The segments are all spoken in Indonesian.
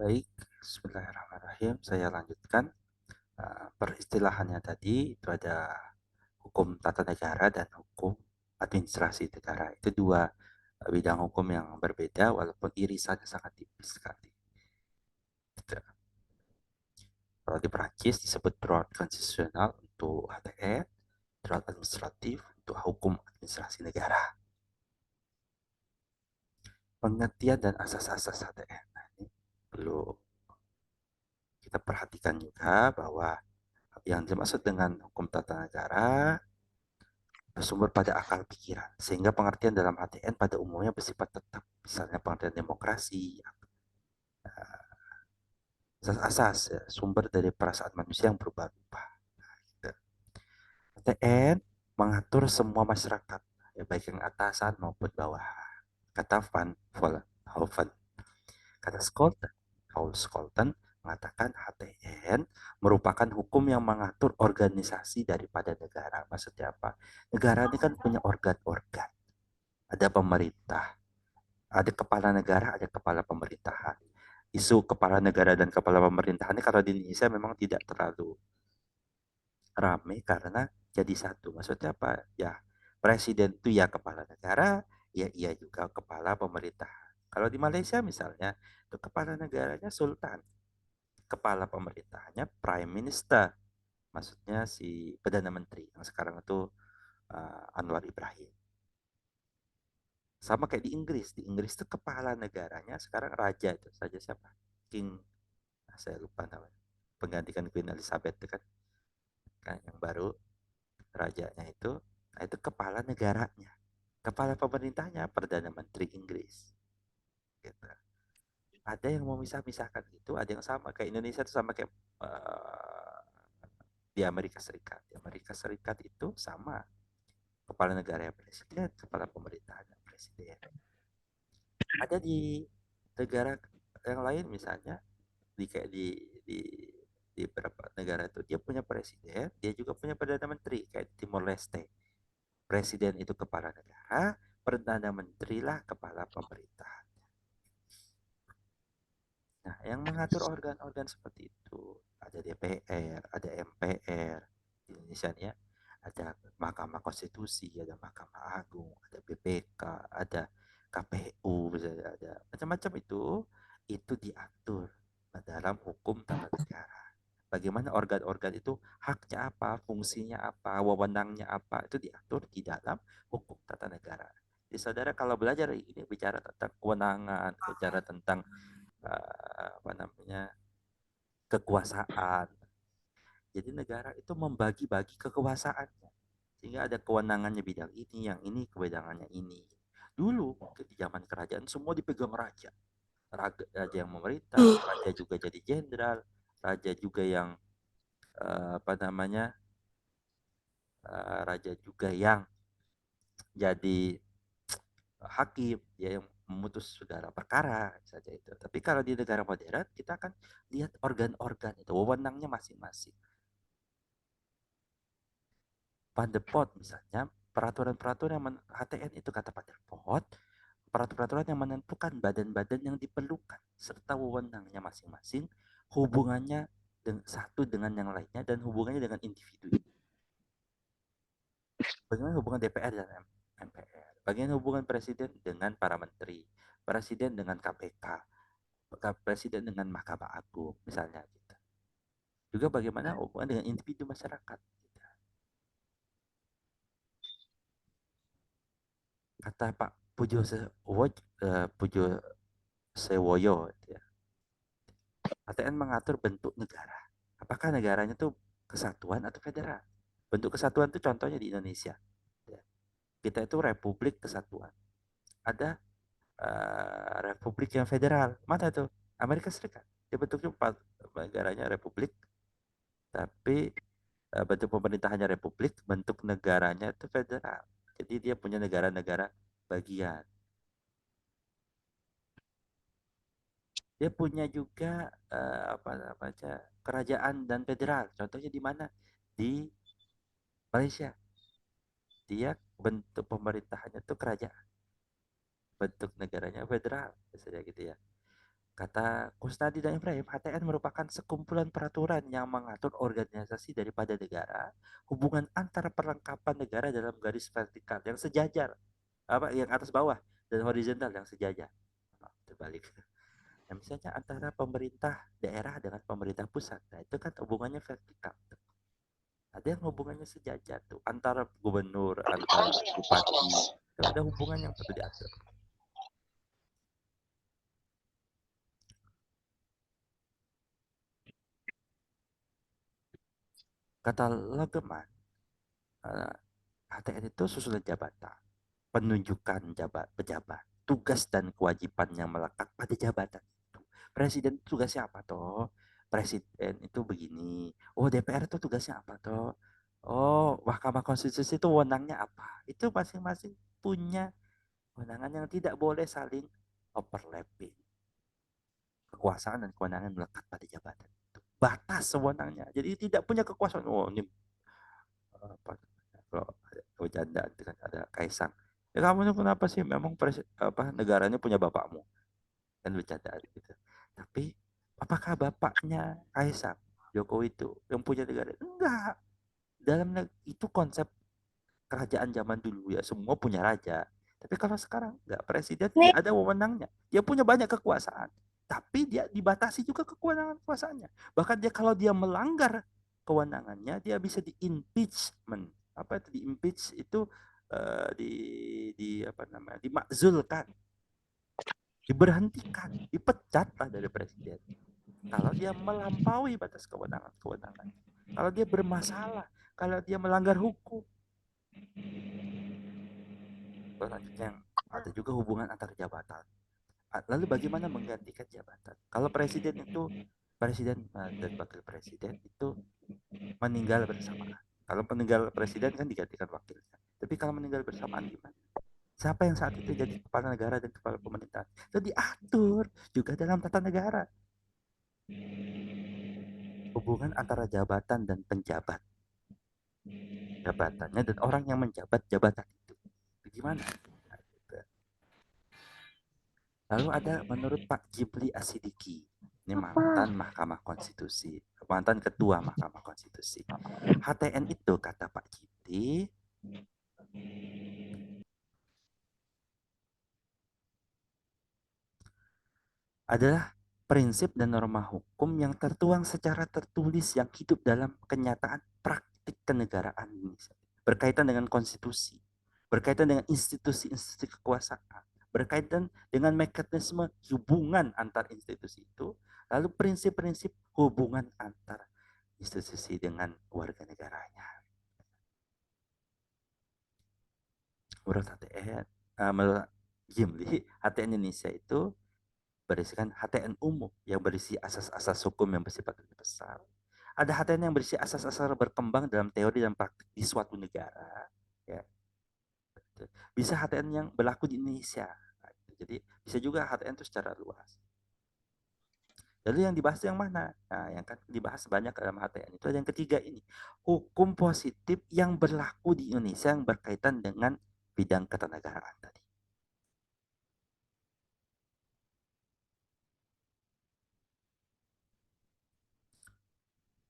Baik, bismillahirrahmanirrahim. Saya lanjutkan. Peristilahannya tadi itu ada hukum tata negara dan hukum administrasi negara. Itu dua bidang hukum yang berbeda walaupun irisannya sangat tipis sekali. Gitu. Kalau di Perancis disebut droit constitutionnel untuk HTE, droit administratif untuk hukum administrasi negara. Pengertian dan asas-asas HTE. Nah, ini perlu kita perhatikan juga bahwa yang dimaksud dengan hukum tata negara bersumber pada akal pikiran, sehingga pengertian dalam HTN pada umumnya bersifat tetap, misalnya pengertian demokrasi, asas-asas ya, sumber dari perasaan manusia yang berubah-ubah. HTN mengatur semua masyarakat, ya, baik yang atasan maupun bawahan. Kata Van Vollenhoven, kata Scholten, Paul Scholten mengatakan HTN merupakan hukum yang mengatur organisasi daripada negara. Maksudnya apa? Negara ini kan punya organ-organ. Ada pemerintah, ada kepala negara, ada kepala pemerintahan. Isu kepala negara dan kepala pemerintahan ini kalau di Indonesia memang tidak terlalu ramai karena jadi satu. Maksudnya apa? Ya, presiden itu ya kepala negara, ya ia juga kepala pemerintahan. Kalau di Malaysia misalnya, itu kepala negaranya sultan, kepala pemerintahannya prime minister. Maksudnya si perdana menteri yang sekarang itu Anwar Ibrahim. Sama kayak di Inggris. Di Inggris itu kepala negaranya sekarang raja itu. Raja siapa? King, saya lupa namanya. Penggantikan Queen Elizabeth itu kan, yang baru rajanya itu. Nah, itu kepala negaranya. Kepala pemerintahnya Perdana Menteri Inggris. Gitu. Ada yang mau misah-misahkan itu, ada yang sama. Kayak Indonesia itu sama kayak di Amerika Serikat. Di Amerika Serikat itu sama. Kepala negara yang presiden, kepala pemerintahannya presiden. Ada di negara yang lain misalnya di kayak di di beberapa negara itu dia punya presiden, dia juga punya perdana menteri kayak Timor Leste. Presiden itu kepala negara, perdana menteri lah kepala pemerintah. Nah, yang mengatur organ-organ seperti itu ada DPR, ada MPR di Indonesia ya, ada Mahkamah Konstitusi, ada Mahkamah Agung, ada BPK, ada KPU, misalnya ada macam-macam itu diatur dalam hukum tata negara. Bagaimana organ-organ itu haknya apa, fungsinya apa, wewenangnya apa, itu diatur di dalam hukum tata negara. Jadi saudara kalau belajar ini bicara tentang kewenangan, bicara tentang apa namanya kekuasaan. Jadi negara itu membagi-bagi kekuasaannya sehingga ada kewenangannya bidang ini, yang ini kewenangannya ini. Dulu mungkin di zaman kerajaan semua dipegang raja, raja yang memerintah, raja juga jadi jenderal, raja juga yang apa namanya raja juga yang jadi hakim, dia yang memutus segala perkara saja itu. Tapi kalau di negara modern kita akan lihat organ-organ itu, wewenangnya masing-masing. Pandepot misalnya, peraturan-peraturan yang HTN itu kata Pandepot, peraturan-peraturan yang menentukan badan-badan yang diperlukan serta wewenangnya masing-masing, hubungannya satu dengan yang lainnya dan hubungannya dengan individu. Bagaimana hubungan DPR dan MPR? Bagaimana hubungan presiden dengan para menteri, presiden dengan KPK, presiden dengan Mahkamah Agung misalnya gitu. Juga bagaimana hubungan dengan individu masyarakat. Gitu. Kata Pak Pujo Sewoyo gitu ya. ATN mengatur bentuk negara. Apakah negaranya itu kesatuan atau federal? Bentuk kesatuan itu contohnya di Indonesia. Ya. Kita itu Republik Kesatuan. Ada Republik yang federal. Mana tuh? Amerika Serikat. Dia bentuknya negaranya Republik, tapi bentuk pemerintahannya Republik, bentuk negaranya itu federal. Jadi dia punya negara-negara bagian. Dia punya juga apa namanya kerajaan dan federal. Contohnya di mana? Di Malaysia. Dia bentuk pemerintahannya itu kerajaan, bentuk negaranya federal, misalnya gitu ya. Kata Kusnadi dan Ibrahim, HTN merupakan sekumpulan peraturan yang mengatur organisasi daripada negara, hubungan antara perlengkapan negara dalam garis vertikal yang sejajar, apa yang atas bawah dan horizontal yang sejajar. Terbalik. Nah, misalnya antara pemerintah daerah dengan pemerintah pusat, nah itu kan hubungannya vertikal. Ada yang hubungannya sejajar tuh antara gubernur, antar bupati, itu ada hubungan yang perlu diatur. Kata Lageman, HTN itu susunan jabatan, penunjukan pejabat, tugas dan kewajiban yang melekat pada jabatan itu. Presiden itu tugasnya apa toh? Presiden itu begini. Oh, DPR itu tugasnya apa toh? Oh, Mahkamah Konstitusi itu wewenangnya apa? Itu masing-masing punya kewenangan yang tidak boleh saling overlapping. Kekuasaan dan kewenangan melekat pada jabatan itu. Batas sewenangnya. Jadi tidak punya kekuasaan. Oh, ini apa kalau ada bercanda dengan ada Kaisang. Ya kamu ini kenapa sih? Memang negaranya punya bapakmu kan bercanda gitu. Tapi apakah bapaknya Kaisang Jokowi itu yang punya negara? Enggak. Itu konsep kerajaan zaman dulu ya semua punya raja. Tapi kalau sekarang nggak, presiden Nih, tidak ada wewenangnya. Dia punya banyak kekuasaan, tapi dia dibatasi juga kewenangan kekuasaannya. Bahkan dia kalau dia melanggar kewenangannya, dia bisa di impeachment. Apa itu di impeach itu di apa namanya dimakzulkan, diberhentikan, dipecat lah dari presiden. Kalau dia melampaui batas kewenangan-kewenangan, kalau dia bermasalah, kalau dia melanggar hukum, selanjutnya ada juga hubungan antar jabatan. Lalu bagaimana menggantikan jabatan? Kalau presiden itu presiden dan wakil presiden itu meninggal bersamaan. Kalau meninggal presiden kan digantikan wakilnya. Tapi kalau meninggal bersamaan gimana? Siapa yang saat itu jadi kepala negara dan kepala pemerintahan? Itu diatur juga dalam tata negara. Hubungan antara jabatan dan penjabat. Jabatannya dan orang yang menjabat jabatan itu. Bagaimana? Nah, gitu. Lalu ada menurut Pak Jibli Asidiki, ini mantan apa? Mahkamah Konstitusi, mantan Ketua Mahkamah Konstitusi. HTN itu kata Pak Jibli adalah prinsip dan norma hukum yang tertuang secara tertulis yang hidup dalam kenyataan praktik kenegaraan Indonesia. Berkaitan dengan konstitusi, berkaitan dengan institusi-institusi kekuasaan, berkaitan dengan mekanisme hubungan antar institusi itu, lalu prinsip-prinsip hubungan antar institusi dengan warga negaranya. Menurut HTN, menurut Gimli, HTN Indonesia itu berisikan HTN umum yang berisi asas-asas hukum yang bersifat universal. Ada HTN yang berisi asas-asas berkembang dalam teori dan praktik di suatu negara. Ya, bisa HTN yang berlaku di Indonesia. Nah, jadi bisa juga HTN itu secara luas. Lalu yang dibahas yang mana? Nah, yang kan dibahas banyak dalam HTN itu ada yang ketiga ini. Hukum positif yang berlaku di Indonesia yang berkaitan dengan bidang ketenagaraan tadi.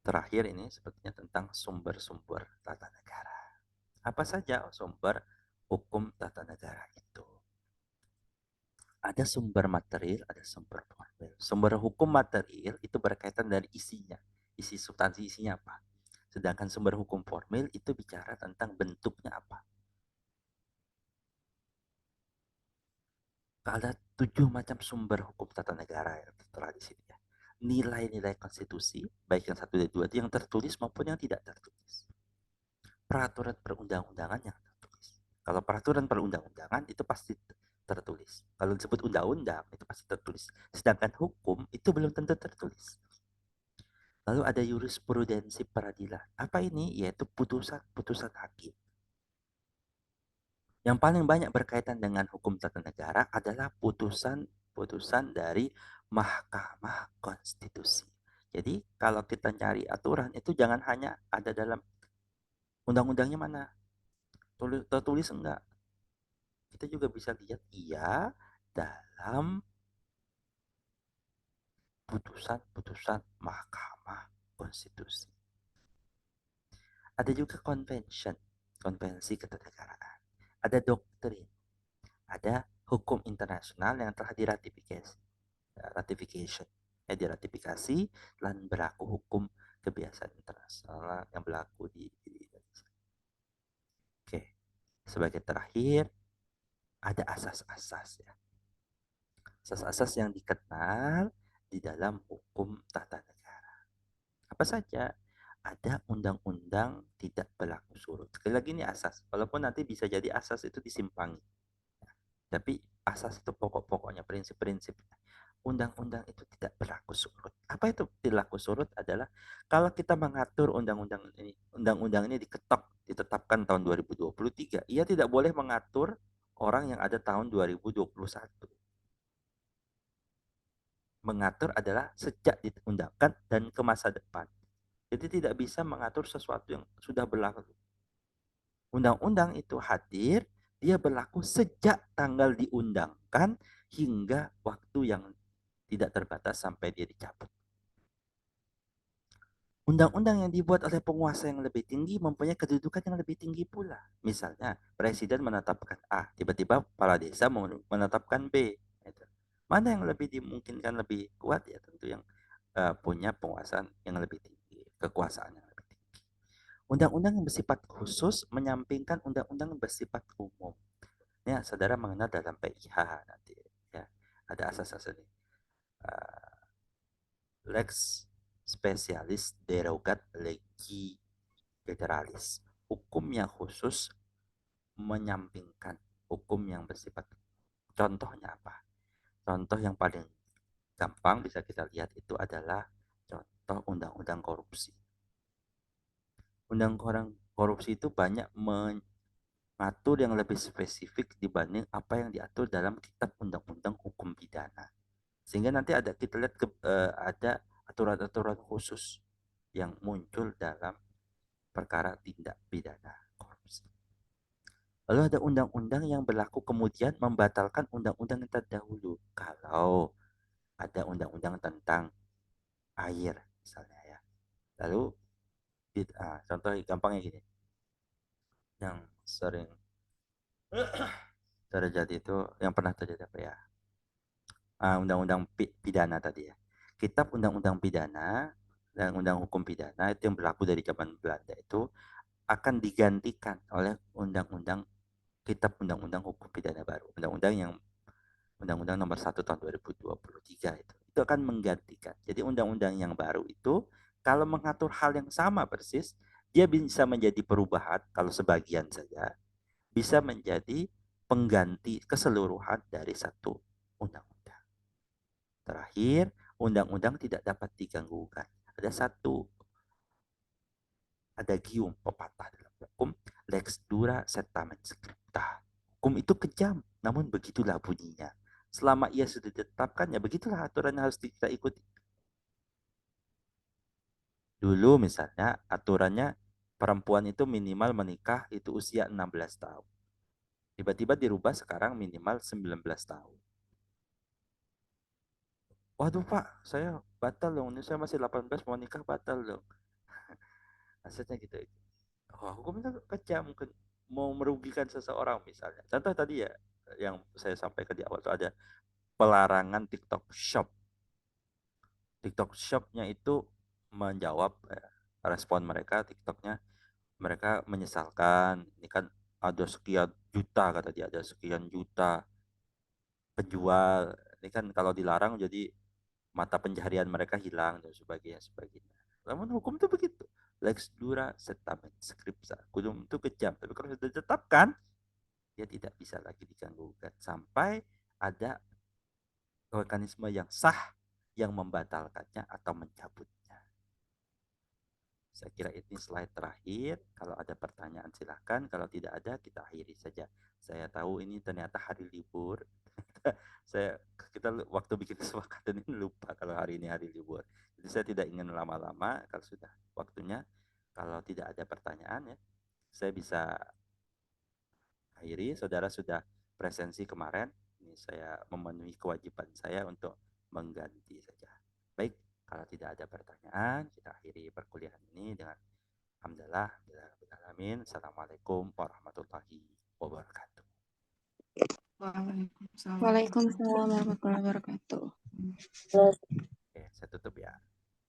Terakhir ini sepertinya tentang sumber-sumber tata negara. Apa saja sumber hukum tata negara itu? Ada sumber material, ada sumber formil. Sumber hukum material itu berkaitan dari isinya, isi substansi isinya apa. Sedangkan sumber hukum formil itu bicara tentang bentuknya apa. Ada 7 macam sumber hukum tata negara yang tertera di sini ya. Nilai-nilai konstitusi, baik yang satu dan dua itu yang tertulis maupun yang tidak tertulis. Peraturan perundang-undangan yang tertulis. Kalau peraturan perundang-undangan itu pasti tertulis. Kalau disebut undang-undang itu pasti tertulis. Sedangkan hukum itu belum tentu tertulis. Lalu ada jurisprudensi peradilan. Apa ini? Yaitu putusan-putusan hakim. Yang paling banyak berkaitan dengan hukum tata negara adalah putusan-putusan dari Mahkamah Konstitusi. Jadi kalau kita cari aturan itu jangan hanya ada dalam undang-undangnya mana, tertulis enggak. Kita juga bisa lihat iya dalam putusan-putusan Mahkamah Konstitusi. Ada juga convention, konvensi ketatanegaraan. Ada doktrin, ada hukum internasional yang telah diratifikasi, ratification, diratifikasi dan berlaku hukum kebiasaan internasional yang berlaku di Indonesia. Oke, sebagai terakhir ada asas-asas ya. Asas-asas yang dikenal di dalam hukum tata negara. Apa saja? Ada undang-undang tidak berlaku surut. Sekali lagi ini asas. Walaupun nanti bisa jadi asas itu disimpangi. Tapi asas itu pokok-pokoknya, prinsip-prinsipnya. Undang-undang itu tidak berlaku surut. Apa itu tidak berlaku surut adalah kalau kita mengatur undang-undang ini diketok, ditetapkan tahun 2023, ia tidak boleh mengatur orang yang ada tahun 2021. Mengatur adalah sejak diundangkan dan ke masa depan. Jadi tidak bisa mengatur sesuatu yang sudah berlaku. Undang-undang itu hadir, dia berlaku sejak tanggal diundangkan hingga waktu yang tidak terbatas sampai dia dicabut. Undang-undang yang dibuat oleh penguasa yang lebih tinggi mempunyai kedudukan yang lebih tinggi pula. Misalnya, presiden menetapkan A, tiba-tiba kepala desa menetapkan B. Mana yang lebih dimungkinkan lebih kuat ya tentu yang punya penguasaan yang lebih tinggi, kekuasaan yang lebih tinggi. Undang-undang yang bersifat khusus menyampingkan undang-undang yang bersifat umum. Ya, saudara mengenal dalam PIH nanti ya. Ada asas-asas ini. Lex spesialis derogat legi federalis. Hukum yang khusus menyampingkan hukum yang bersifat. Contohnya apa? Contoh yang paling gampang bisa kita lihat itu adalah contoh undang-undang korupsi. Undang-undang korupsi itu banyak mengatur yang lebih spesifik dibanding apa yang diatur dalam kitab undang-undang hukum pidana. Sehingga nanti ada kita lihat ada aturan-aturan khusus yang muncul dalam perkara tindak pidana korupsi. Lalu ada undang-undang yang berlaku kemudian membatalkan undang-undang yang terdahulu. Kalau ada undang-undang tentang air misalnya ya. Lalu contoh gampangnya gini. Yang sering terjadi itu yang pernah terjadi apa ya? Undang-undang pidana tadi ya. Kitab undang-undang pidana dan undang hukum pidana itu yang berlaku dari zaman Belanda itu akan digantikan oleh undang-undang kitab undang-undang hukum pidana baru. Undang-undang yang Undang-Undang Nomor 1 Tahun 2023 itu. Itu akan menggantikan. Jadi undang-undang yang baru itu kalau mengatur hal yang sama persis, dia bisa menjadi perubahan kalau sebagian saja, bisa menjadi pengganti keseluruhan dari satu undang-undang. Terakhir, undang-undang tidak dapat diganggu-gugat. Ada satu adagium pepatah dalam hukum, lex dura setamen scripta. Hukum itu kejam, namun begitulah bunyinya. Selama ia sudah ditetapkan, ya begitulah aturan yang harus kita ikuti. Dulu misalnya aturannya perempuan itu minimal menikah itu usia 16 tahun. Tiba-tiba dirubah sekarang minimal 19 tahun. Waduh Pak, saya batal dong. Ini saya masih 18 mau nikah batal dong. Maksudnya gitu. Wah, hukum itu kejam, mungkin mau merugikan seseorang misalnya. Contoh tadi ya, yang saya sampaikan di awal itu ada pelarangan TikTok Shop. TikTok Shop-nya itu menjawab respon mereka TikToknya, mereka menyesalkan ini kan ada sekian juta kata dia, ada sekian juta penjual, ini kan kalau dilarang jadi mata pencaharian mereka hilang dan sebagainya. Namun hukum itu begitu, lex dura setamen scripta, hukum itu kejam, tapi kalau sudah ditetapkan dia tidak bisa lagi diganggu gugat sampai ada mekanisme yang sah yang membatalkannya atau mencabutnya. Saya kira ini slide terakhir. Kalau ada pertanyaan silahkan. Kalau tidak ada kita akhiri saja. Saya tahu ini ternyata hari libur. saya kita waktu bikin kesepakatan ini lupa kalau hari ini hari libur. Jadi saya tidak ingin lama-lama. Kalau sudah waktunya, kalau tidak ada pertanyaan ya, saya bisa akhiri. Saudara sudah presensi kemarin. Ini saya memenuhi kewajiban saya untuk mengganti saja. Baik, Kalau tidak ada pertanyaan, kita akhiri perkuliahan ini dengan alhamdulillah, alamin. Assalamualaikum warahmatullahi wabarakatuh. Waalaikumsalam. Waalaikumsalam warahmatullahi wabarakatuh.